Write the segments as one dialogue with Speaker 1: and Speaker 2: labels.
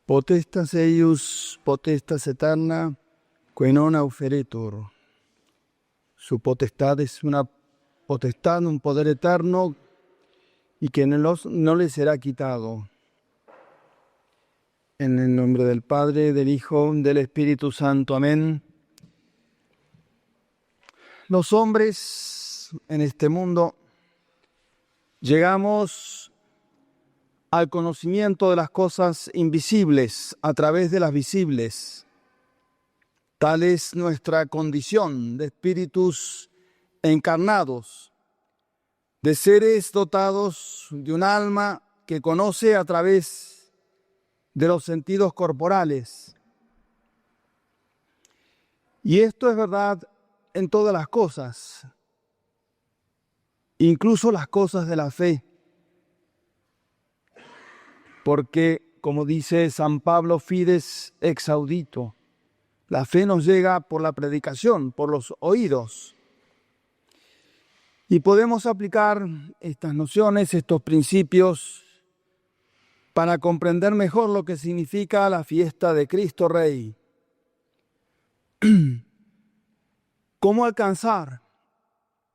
Speaker 1: Potestas eius, potestas eterna, que non auferetur. Su potestad es una potestad, un poder eterno y que no le será quitado. En el nombre del Padre, del Hijo, del Espíritu Santo. Amén. Los hombres en este mundo llegamos al conocimiento de las cosas invisibles a través de las visibles. Tal es nuestra condición de espíritus encarnados, de seres dotados de un alma que conoce a través de los sentidos corporales. Y esto es verdad en todas las cosas, incluso las cosas de la fe. Porque, como dice San Pablo, fides ex audito, la fe nos llega por la predicación, por los oídos. Y podemos aplicar estas nociones, estos principios, para comprender mejor lo que significa la fiesta de Cristo Rey. ¿Cómo alcanzar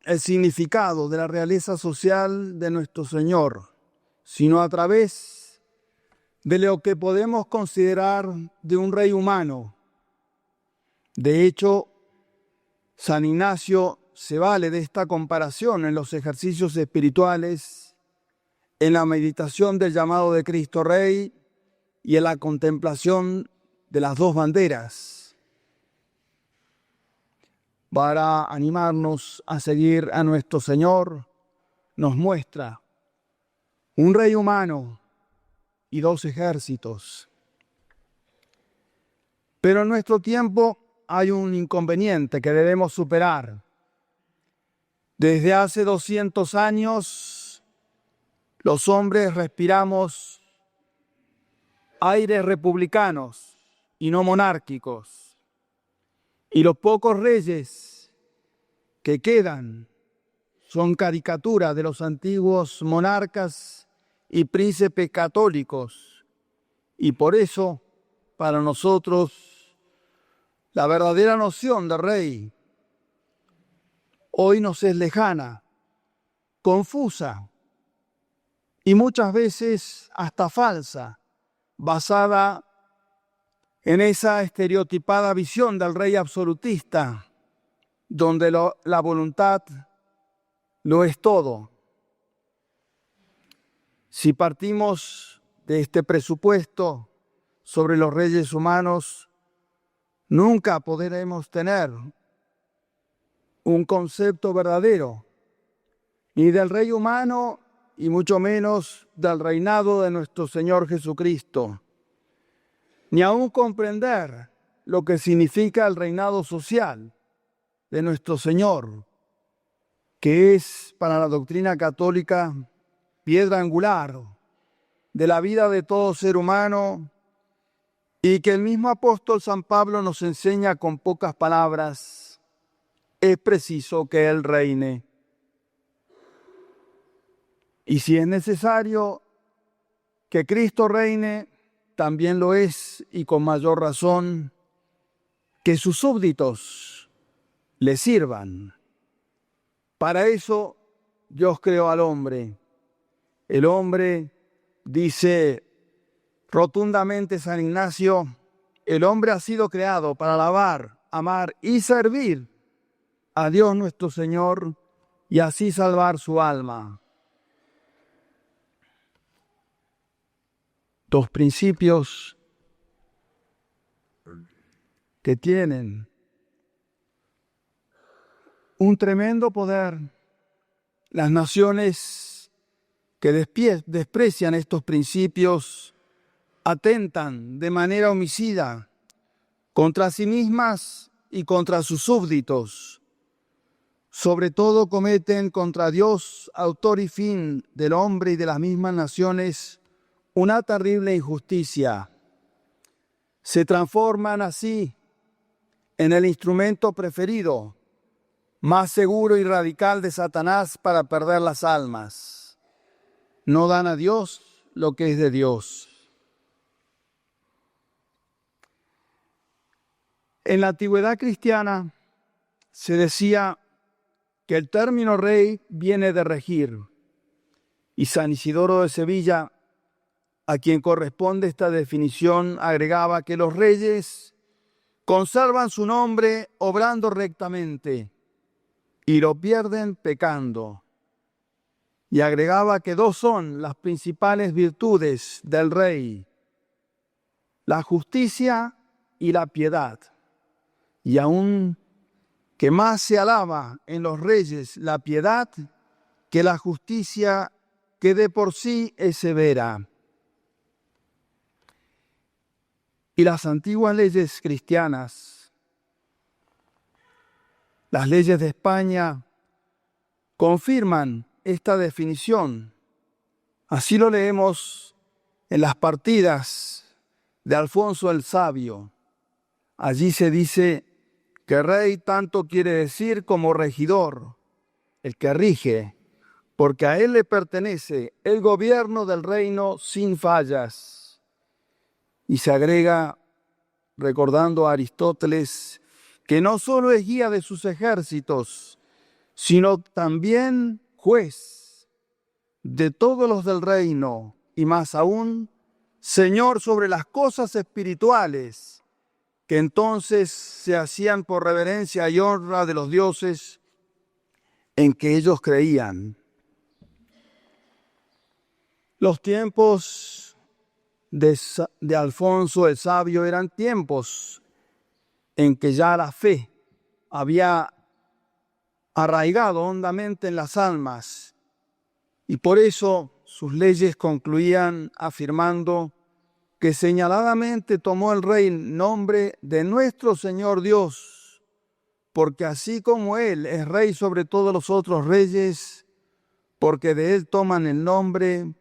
Speaker 1: el significado de la realeza social de nuestro Señor, sino a través de lo que podemos considerar de un rey humano? De hecho, San Ignacio se vale de esta comparación en los ejercicios espirituales, en la meditación del llamado de Cristo Rey y en la contemplación de las dos banderas, para animarnos a seguir a nuestro Señor. Nos muestra un rey humano y dos ejércitos. Pero en nuestro tiempo hay un inconveniente que debemos superar. Desde hace 200 años, los hombres respiramos aires republicanos y no monárquicos. Y los pocos reyes que quedan son caricaturas de los antiguos monarcas y príncipes católicos. Y por eso, para nosotros, la verdadera noción de rey hoy nos es lejana, confusa y muchas veces hasta falsa, basada en esa estereotipada visión del rey absolutista, donde la voluntad lo es todo. Si partimos de este presupuesto sobre los reyes humanos, nunca podremos tener un concepto verdadero, ni del rey humano y mucho menos del reinado de nuestro Señor Jesucristo, ni aún comprender lo que significa el reinado social de nuestro Señor, que es para la doctrina católica piedra angular de la vida de todo ser humano, y que el mismo apóstol San Pablo nos enseña con pocas palabras: es preciso que Él reine. Y si es necesario que Cristo reine, también lo es, y con mayor razón, que sus súbditos le sirvan. Para eso Dios creó al hombre. El hombre, dice rotundamente San Ignacio, el hombre ha sido creado para alabar, amar y servir a Dios nuestro Señor y así salvar su alma. Dos principios que tienen un tremendo poder. Las naciones que desprecian estos principios atentan de manera homicida contra sí mismas y contra sus súbditos. Sobre todo cometen contra Dios, autor y fin del hombre y de las mismas naciones, una terrible injusticia. Se transforman así en el instrumento preferido, más seguro y radical de Satanás para perder las almas. No dan a Dios lo que es de Dios. En la antigüedad cristiana se decía que el término rey viene de regir, y San Isidoro de Sevilla, a quien corresponde esta definición, agregaba que los reyes conservan su nombre obrando rectamente y lo pierden pecando. Y agregaba que dos son las principales virtudes del rey: la justicia y la piedad. Y aún que más se alaba en los reyes la piedad que la justicia, que de por sí es severa. Y las antiguas leyes cristianas, las leyes de España, confirman esta definición. Así lo leemos en las partidas de Alfonso el Sabio. Allí se dice que rey tanto quiere decir como regidor, el que rige, porque a él le pertenece el gobierno del reino sin fallas. Y se agrega, recordando a Aristóteles, que no solo es guía de sus ejércitos, sino también juez de todos los del reino, y más aún, señor sobre las cosas espirituales, que entonces se hacían por reverencia y honra de los dioses en que ellos creían. Los tiempos de Alfonso el Sabio eran tiempos en que ya la fe había arraigado hondamente en las almas, y por eso sus leyes concluían afirmando que señaladamente tomó el rey nombre de nuestro Señor Dios, porque así como Él es rey sobre todos los otros reyes, porque de Él toman el nombre,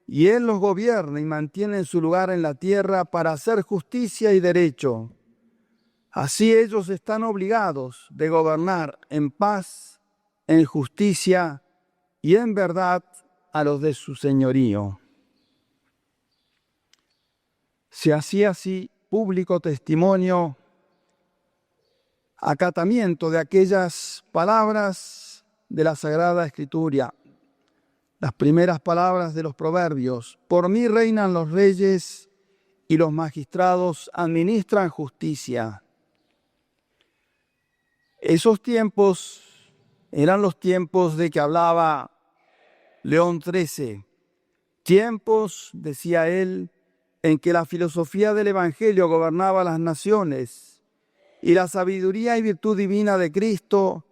Speaker 1: y Él los gobierna y mantiene su lugar en la tierra para hacer justicia y derecho. Así ellos están obligados de gobernar en paz, en justicia y en verdad a los de su señorío. Se hacía así público testimonio, acatamiento de aquellas palabras de la Sagrada Escritura, las primeras palabras de los Proverbios: por mí reinan los reyes y los magistrados administran justicia. Esos tiempos eran los tiempos de que hablaba León XIII. Tiempos, decía él, en que la filosofía del Evangelio gobernaba las naciones y la sabiduría y virtud divina de Cristo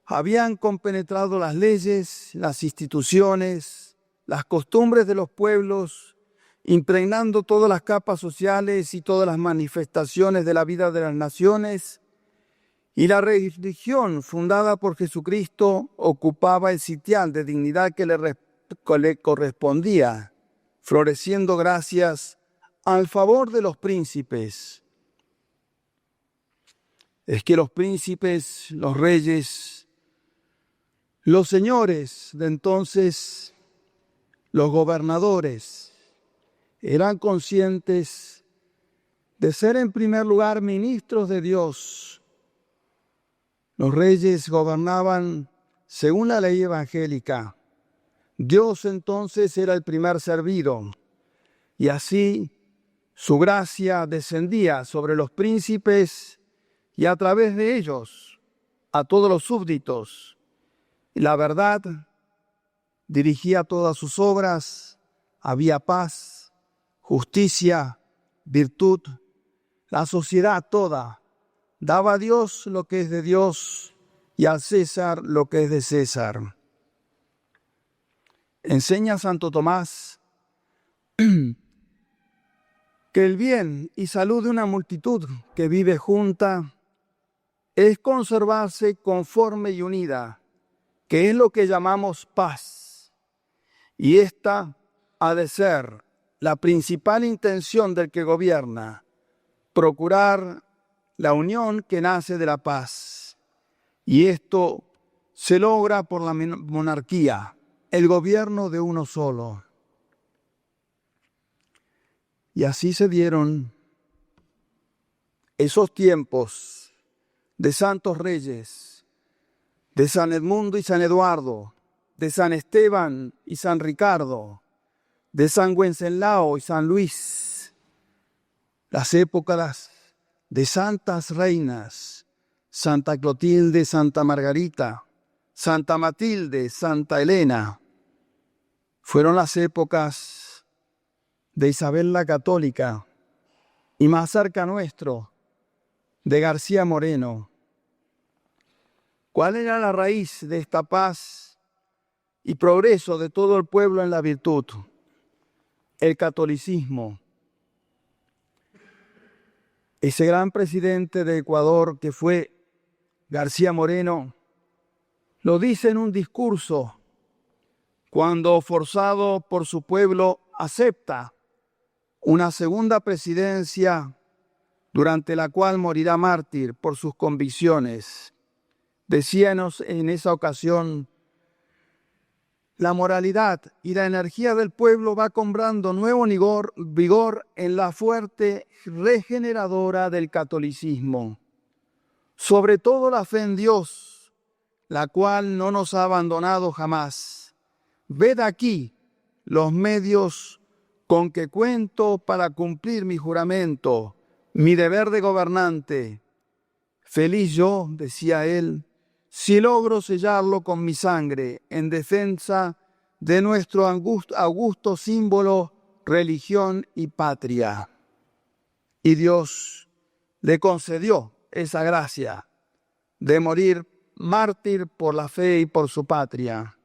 Speaker 1: habían compenetrado las leyes, las instituciones, las costumbres de los pueblos, impregnando todas las capas sociales y todas las manifestaciones de la vida de las naciones, y la religión fundada por Jesucristo ocupaba el sitial de dignidad que le correspondía, floreciendo gracias al favor de los príncipes. Es que los príncipes, los reyes, los señores de entonces, los gobernadores, eran conscientes de ser en primer lugar ministros de Dios. Los reyes gobernaban según la ley evangélica. Dios entonces era el primer servido, y así su gracia descendía sobre los príncipes y a través de ellos a todos los súbditos. Y la verdad dirigía todas sus obras, había paz, justicia, virtud. La sociedad toda daba a Dios lo que es de Dios y al César lo que es de César. Enseña Santo Tomás que el bien y salud de una multitud que vive junta es conservarse conforme y unida, que es lo que llamamos paz. Y esta ha de ser la principal intención del que gobierna, procurar la unión que nace de la paz. Y esto se logra por la monarquía, el gobierno de uno solo. Y así se dieron esos tiempos de santos reyes, de San Edmundo y San Eduardo, de San Esteban y San Ricardo, de San Wenceslao y San Luis, las épocas de santas reinas, Santa Clotilde, Santa Margarita, Santa Matilde, Santa Elena, fueron las épocas de Isabel la Católica y más cerca nuestro, de García Moreno. ¿Cuál era la raíz de esta paz y progreso de todo el pueblo en la virtud? El catolicismo. Ese gran presidente de Ecuador que fue García Moreno lo dice en un discurso cuando, forzado por su pueblo, acepta una segunda presidencia durante la cual morirá mártir por sus convicciones. Decíanos en esa ocasión: la moralidad y la energía del pueblo va cobrando nuevo vigor en la fuerte regeneradora del catolicismo. Sobre todo la fe en Dios, la cual no nos ha abandonado jamás. Ved aquí los medios con que cuento para cumplir mi juramento, mi deber de gobernante. Feliz yo, decía él, si logro sellarlo con mi sangre en defensa de nuestro augusto símbolo, religión y patria. Y Dios le concedió esa gracia de morir mártir por la fe y por su patria.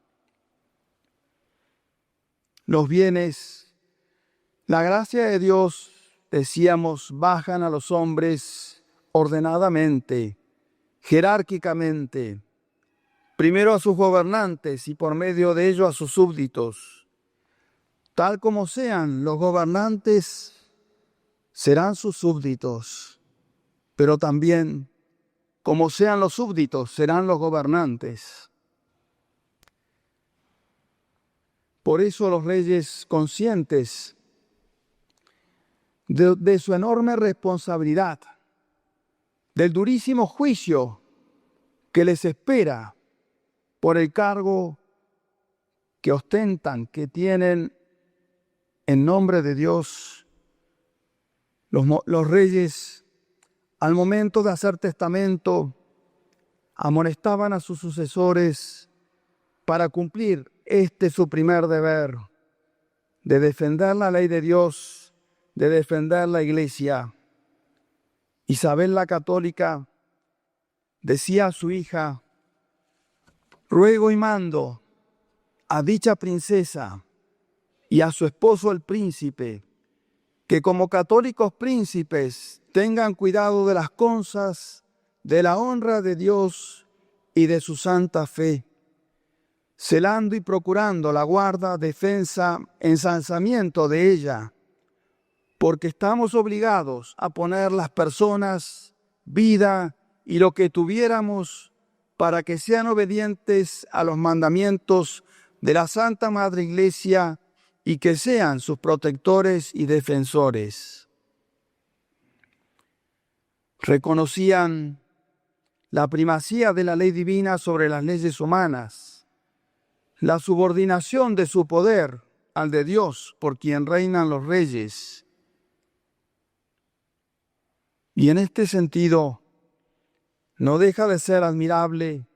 Speaker 1: Los bienes, la gracia de Dios, decíamos, bajan a los hombres ordenadamente, jerárquicamente, primero a sus gobernantes y por medio de ello a sus súbditos. Tal como sean los gobernantes, serán sus súbditos, pero también, como sean los súbditos, serán los gobernantes. Por eso los reyes, conscientes de su enorme responsabilidad, del durísimo juicio que les espera por el cargo que ostentan, que tienen en nombre de Dios, los reyes, al momento de hacer testamento, amonestaban a sus sucesores para cumplir su primer deber, de defender la ley de Dios, de defender la Iglesia. Isabel la Católica decía a su hija: ruego y mando a dicha princesa y a su esposo el príncipe, que como católicos príncipes tengan cuidado de las cosas, de la honra de Dios y de su santa fe, celando y procurando la guarda, defensa, ensalzamiento de ella, porque estamos obligados a poner las personas, vida y lo que tuviéramos para que sean obedientes a los mandamientos de la Santa Madre Iglesia y que sean sus protectores y defensores. Reconocían la primacía de la ley divina sobre las leyes humanas, la subordinación de su poder al de Dios, por quien reinan los reyes. Y en este sentido, no deja de ser admirable,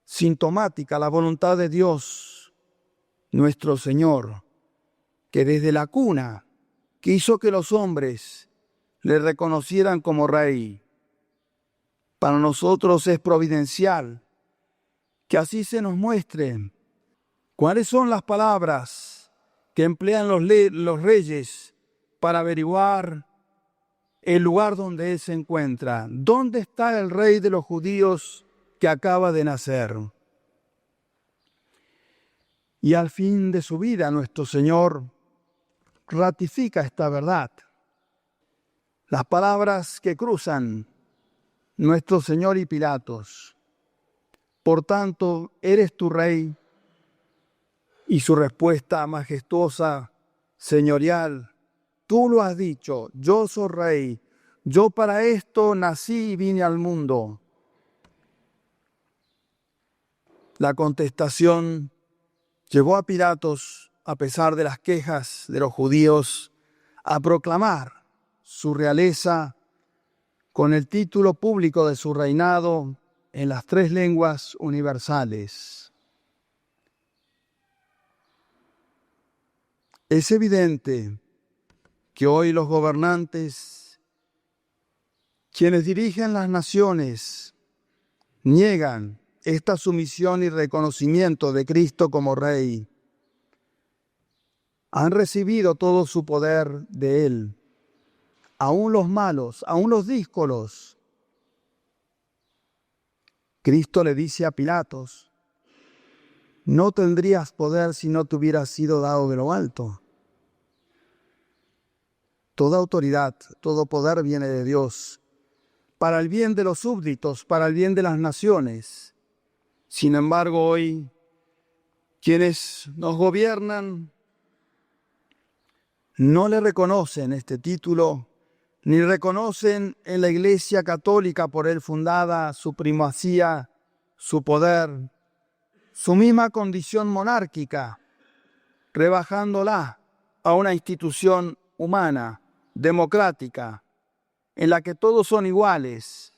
Speaker 1: sintomática la voluntad de Dios, nuestro Señor, que desde la cuna quiso que los hombres le reconocieran como Rey. Para nosotros es providencial que así se nos muestre cuáles son las palabras que emplean los reyes para averiguar el lugar donde Él se encuentra. ¿Dónde está el Rey de los judíos que acaba de nacer? Y al fin de su vida, nuestro Señor ratifica esta verdad. Las palabras que cruzan nuestro Señor y Pilatos: por tanto, ¿eres tu Rey? Y su respuesta majestuosa, señorial: tú lo has dicho, yo soy Rey, Yo para esto nací y vine al mundo. La contestación llevó a Pilatos, a pesar de las quejas de los judíos, a proclamar su realeza con el título público de su reinado en las 3 lenguas universales. Es evidente que hoy los gobernantes, quienes dirigen las naciones, niegan esta sumisión y reconocimiento de Cristo como Rey. Han recibido todo su poder de Él. Aún los malos, aún los díscolos. Cristo le dice a Pilatos: no tendrías poder si no te hubieras sido dado de lo alto. Toda autoridad, todo poder viene de Dios, para el bien de los súbditos, para el bien de las naciones. Sin embargo, hoy, quienes nos gobiernan no le reconocen este título, ni reconocen en la Iglesia Católica por él fundada su primacía, su poder, su misma condición monárquica, rebajándola a una institución humana, democrática, en la que todos son iguales.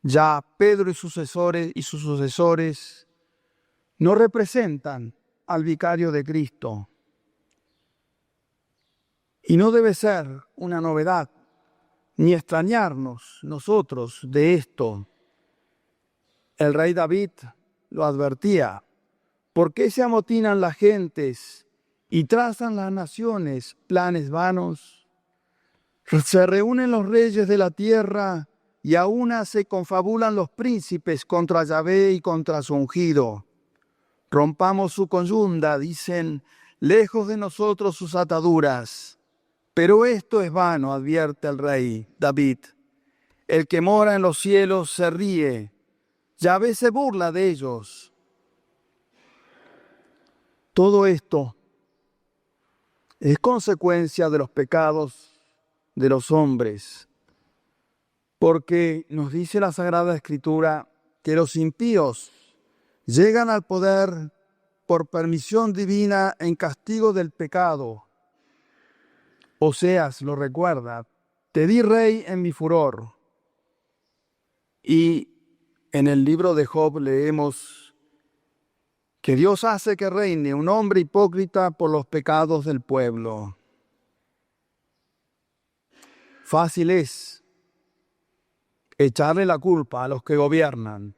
Speaker 1: Ya Pedro y sus sucesores no representan al vicario de Cristo. Y no debe ser una novedad, ni extrañarnos nosotros de esto. El rey David lo advertía: ¿por qué se amotinan las gentes y trazan las naciones planes vanos? Se reúnen los reyes de la tierra y a una se confabulan los príncipes contra Yahvé y contra su ungido. Rompamos su coyunda, dicen, lejos de nosotros sus ataduras. Pero esto es vano, advierte el rey David. El que mora en los cielos se ríe, Yahvé se burla de ellos. Todo esto es consecuencia de los pecados de los hombres, porque nos dice la Sagrada Escritura que los impíos llegan al poder por permisión divina en castigo del pecado. Oseas lo recuerda: te di rey en mi furor. Y en el libro de Job leemos que Dios hace que reine un hombre hipócrita por los pecados del pueblo. Fácil es echarle la culpa a los que gobiernan,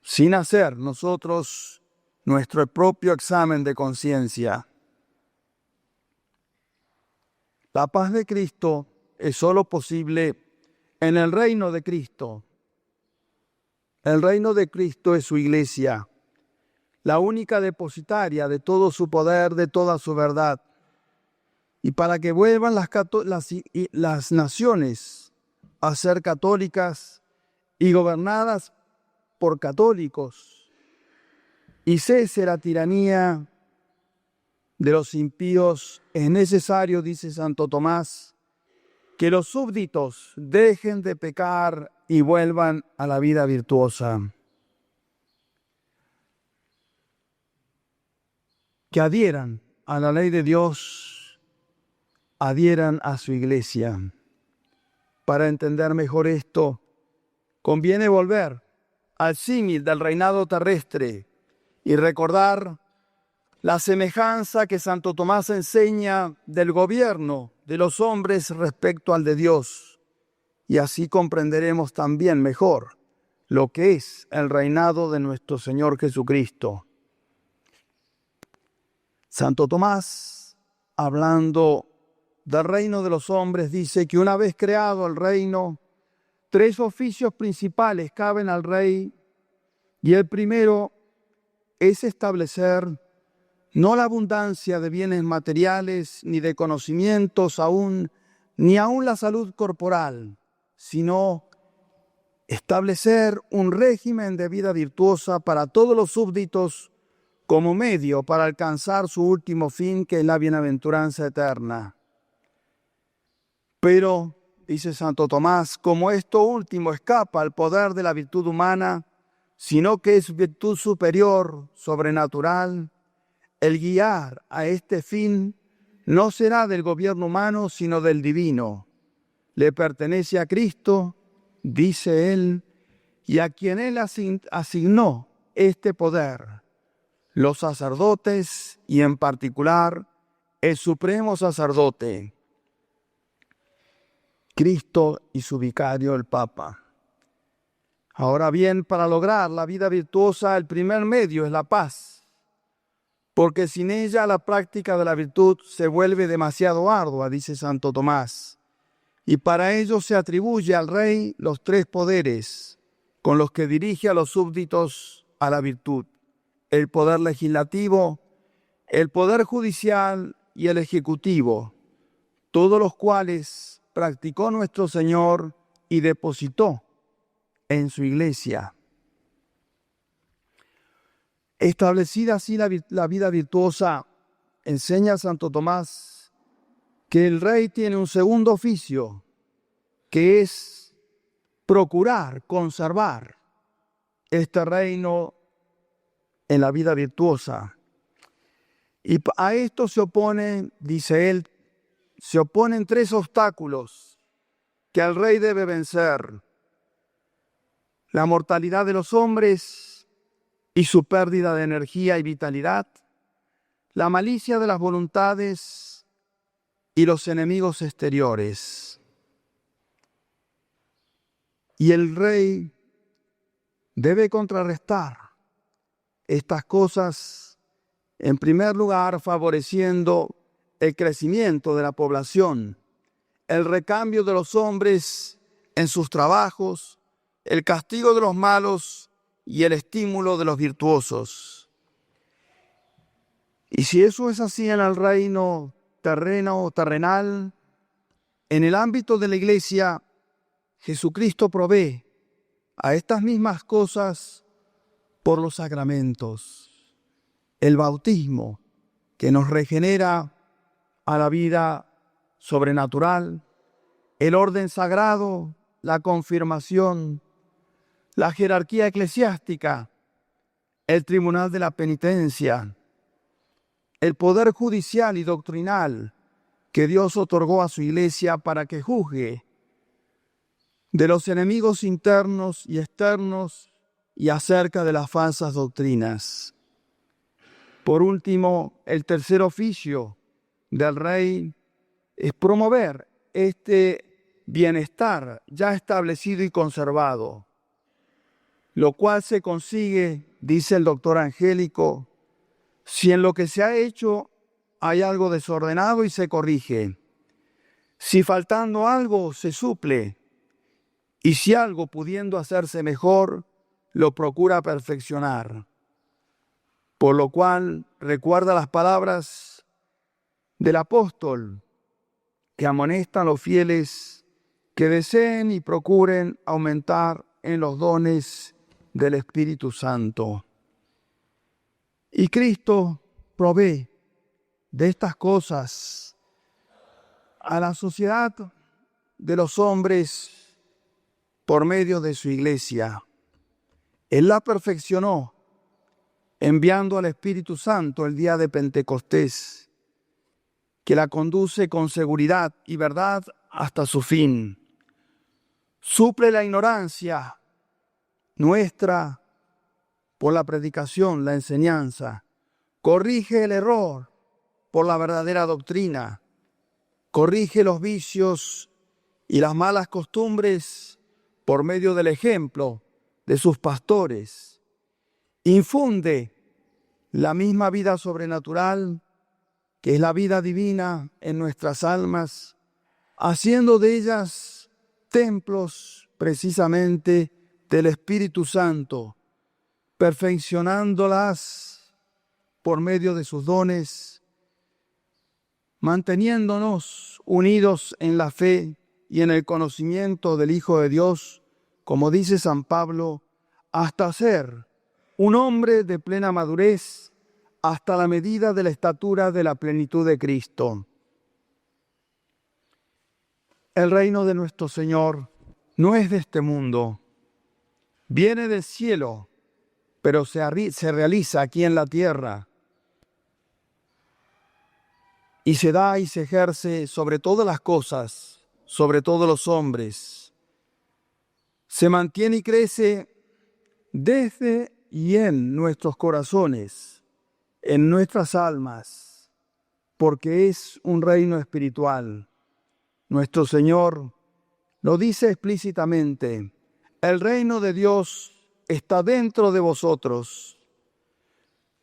Speaker 1: sin hacer nosotros nuestro propio examen de conciencia. La paz de Cristo es solo posible en el reino de Cristo. El reino de Cristo es su iglesia, la única depositaria de todo su poder, de toda su verdad. Y para que vuelvan las naciones a ser católicas y gobernadas por católicos, y cese la tiranía de los impíos, es necesario, dice Santo Tomás, que los súbditos dejen de pecar y vuelvan a la vida virtuosa. Que adhieran a la ley de Dios, adhieran a su iglesia. Para entender mejor esto, conviene volver al símil del reinado terrestre y recordar la semejanza que Santo Tomás enseña del gobierno de los hombres respecto al de Dios, y así comprenderemos también mejor lo que es el reinado de nuestro Señor Jesucristo. Santo Tomás, hablando del reino de los hombres, dice que una vez creado el reino, 3 oficios principales caben al rey, y el primero es establecer no la abundancia de bienes materiales, ni de conocimientos ni aún la salud corporal, sino establecer un régimen de vida virtuosa para todos los súbditos como medio para alcanzar su último fin, que es la bienaventuranza eterna. Pero, dice Santo Tomás, como esto último escapa al poder de la virtud humana, sino que es virtud superior, sobrenatural, el guiar a este fin no será del gobierno humano, sino del divino. Le pertenece a Cristo, dice él, y a quien él asignó este poder, los sacerdotes y en particular el supremo sacerdote, Cristo y su vicario, el Papa. Ahora bien, para lograr la vida virtuosa, el primer medio es la paz, porque sin ella la práctica de la virtud se vuelve demasiado ardua, dice Santo Tomás, y para ello se atribuye al rey los tres poderes con los que dirige a los súbditos a la virtud: el poder legislativo, el poder judicial y el ejecutivo, todos los cuales practicó nuestro Señor y depositó en su iglesia. Establecida así la vida virtuosa, enseña Santo Tomás que el rey tiene un segundo oficio, que es procurar, conservar este reino en la vida virtuosa. Y a esto se oponen, dice él, se oponen tres obstáculos que el rey debe vencer: la mortalidad de los hombres y su pérdida de energía y vitalidad, la malicia de las voluntades y los enemigos exteriores. Y el rey debe contrarrestar estas cosas, en primer lugar, favoreciendo el crecimiento de la población, el recambio de los hombres en sus trabajos, el castigo de los malos y el estímulo de los virtuosos. Y si eso es así en el reino terrenal, en el ámbito de la iglesia, Jesucristo provee a estas mismas cosas por los sacramentos. El bautismo, que nos regenera a la vida sobrenatural, el orden sagrado, la confirmación, la jerarquía eclesiástica, el tribunal de la penitencia, el poder judicial y doctrinal que Dios otorgó a su iglesia para que juzgue de los enemigos internos y externos y acerca de las falsas doctrinas. Por último, el tercer oficio del rey es promover este bienestar ya establecido y conservado, lo cual se consigue, dice el doctor Angélico, si en lo que se ha hecho hay algo desordenado y se corrige, si faltando algo se suple, y si algo pudiendo hacerse mejor, lo procura perfeccionar. Por lo cual recuerda las palabras del apóstol que amonestan a los fieles que deseen y procuren aumentar en los dones del Espíritu Santo. Y Cristo provee de estas cosas a la sociedad de los hombres por medio de su iglesia. Él la perfeccionó enviando al Espíritu Santo el día de Pentecostés, que la conduce con seguridad y verdad hasta su fin. Suple la ignorancia nuestra por la predicación, la enseñanza. Corrige el error por la verdadera doctrina. Corrige los vicios y las malas costumbres por medio del ejemplo de sus pastores. Infunde la misma vida sobrenatural, que es la vida divina, en nuestras almas, haciendo de ellas templos precisamente del Espíritu Santo, perfeccionándolas por medio de sus dones, manteniéndonos unidos en la fe y en el conocimiento del Hijo de Dios, como dice San Pablo, hasta ser un hombre de plena madurez, hasta la medida de la estatura de la plenitud de Cristo. El reino de nuestro Señor no es de este mundo. Viene del cielo, pero se realiza aquí en la tierra. Y se da y se ejerce sobre todas las cosas, sobre todos los hombres. Se mantiene y crece desde y en nuestros corazones, en nuestras almas, porque es un reino espiritual. Nuestro Señor lo dice explícitamente: el reino de Dios está dentro de vosotros.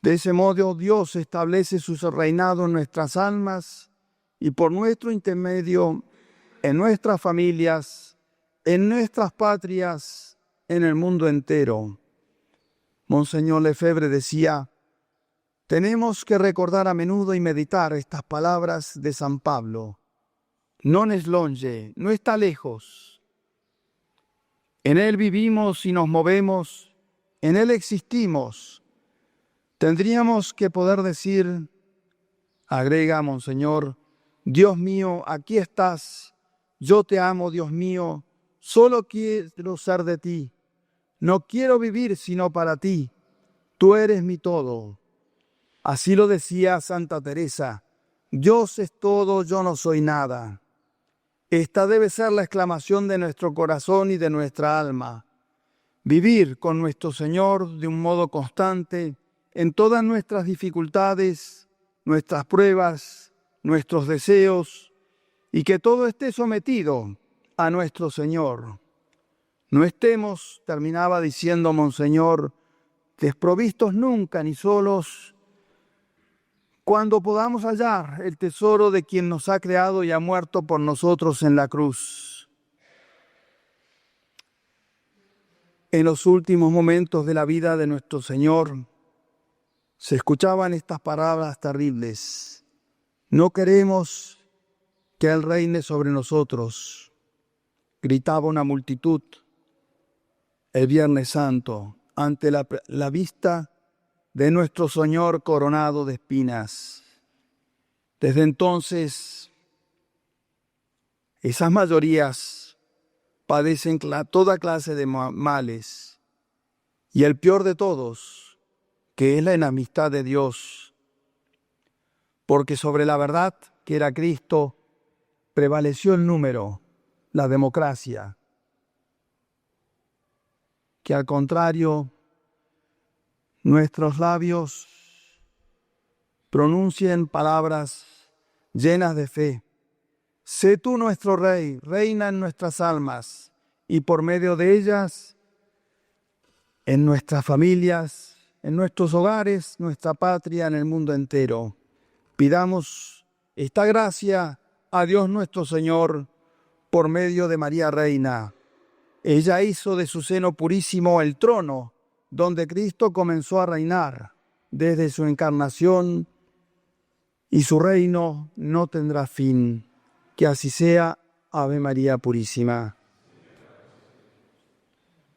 Speaker 1: De ese modo Dios establece su reinado en nuestras almas y por nuestro intermedio en nuestras familias, en nuestras patrias, en el mundo entero. Monseñor Lefebvre decía: tenemos que recordar a menudo y meditar estas palabras de San Pablo. Non es longe, no está lejos. En Él vivimos y nos movemos, en Él existimos. Tendríamos que poder decir, agrega Monseñor: Dios mío, aquí estás, yo te amo, Dios mío, solo quiero ser de ti. No quiero vivir sino para ti, tú eres mi todo. Así lo decía Santa Teresa: Dios es todo, yo no soy nada. Esta debe ser la exclamación de nuestro corazón y de nuestra alma. Vivir con nuestro Señor de un modo constante en todas nuestras dificultades, nuestras pruebas, nuestros deseos, y que todo esté sometido a nuestro Señor. No estemos, terminaba diciendo Monseñor, desprovistos nunca ni solos, cuando podamos hallar el tesoro de quien nos ha creado y ha muerto por nosotros en la cruz. En los últimos momentos de la vida de nuestro Señor se escuchaban estas palabras terribles: no queremos que Él reine sobre nosotros, gritaba una multitud el Viernes Santo ante la vista de nuestro Señor coronado de espinas. Desde entonces, esas mayorías padecen toda clase de males, y el peor de todos, que es la enemistad de Dios, porque sobre la verdad, que era Cristo, prevaleció el número, la democracia, que al contrario, nuestros labios pronuncien palabras llenas de fe. Sé tú nuestro Rey, reina en nuestras almas, y por medio de ellas, en nuestras familias, en nuestros hogares, nuestra patria, en el mundo entero. Pidamos esta gracia a Dios nuestro Señor por medio de María Reina. Ella hizo de su seno purísimo el trono donde Cristo comenzó a reinar desde su encarnación, y su reino no tendrá fin. Que así sea. Ave María Purísima.